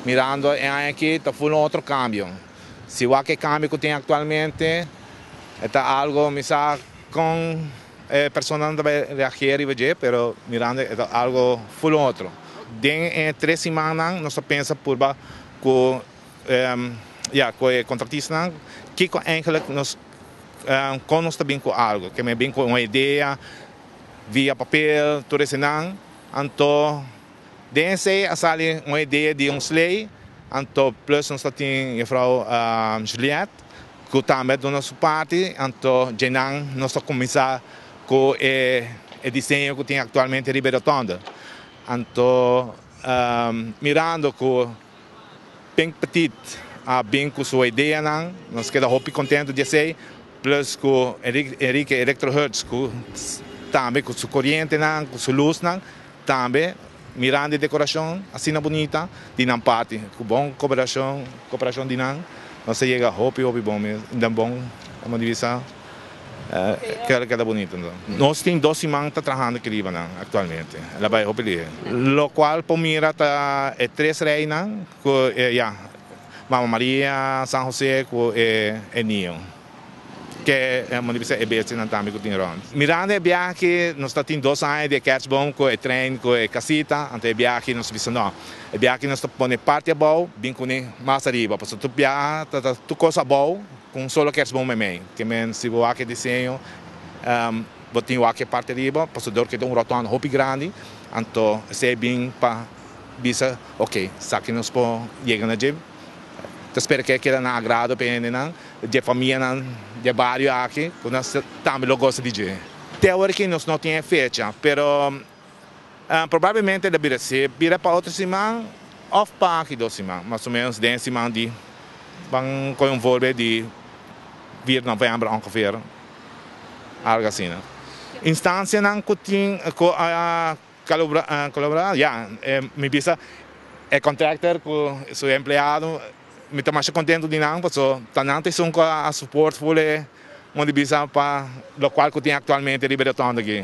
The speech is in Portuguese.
mirando aqui, está full outro câmbio. Se o que câmbio que tem atualmente, é algo, me sabe, com pessoas não reagir, mas mirando é algo full outro. Em 3 semanas, nós pensamos por com o contratista, que eigenlijk nós conosco bem com algo, que me bem com uma ideia, via papel, tudo isso não, então dense a sair uma ideia de slay, então plus nós temos a mevrouw Juliette, que também da nossa parte, então já nós começar com o desenho que tem atualmente em Ribeirão Tonda. Então mirando com bem petit, bem com sua ideia não, nós queda muito contente de ser, plus com Henrique Electrohertz, também com sua corrente não, com sua luz não, também mirando a decoração assim bonita, de não parte, com bom cooperação de não, nós chega muito bom mesmo, ainda bom, uma divisão. Queda bonito. Nós temos 2 semanas trabalhando aqui atualmente. Ela vai operar. O qual por mira é 3 reinas, Mama Maria, São José e Ninho. Que é uma divisão bem também que tem rond. Mirando é viagem, nós temos 2 anos de kerstboom, com o trem, com a casita, então é viagem nós visamos não. É viagem nós põe parte boa, bem com mais arriba, porque tu viaja, tu coisa boa. Com solo kerstboom mesmo, que se o que desenho, botinho aqui parte riba, passador que tem rotondo muito grande, então se é bem para bisa, ok, sabe nós po chega na gym, espero que queda na agrado para ele não, de família não, de barrio aqui, que nós também gosta de gym. Teoricamente nós não temos fecha, pero provavelmente deveria ser, vira para outra semana, off para aqui 2 semanas, mais ou menos 10 semanas de van com um voorbeeld de 4 novembro ongeveer. Algo assim. Instância não tem colaborar, me bisa é contractor com seu empregado, me está mais contente de não, porque tanto são com a suporte full, onde bisa para o qual que tem atualmente Ribeirão Tonda aqui.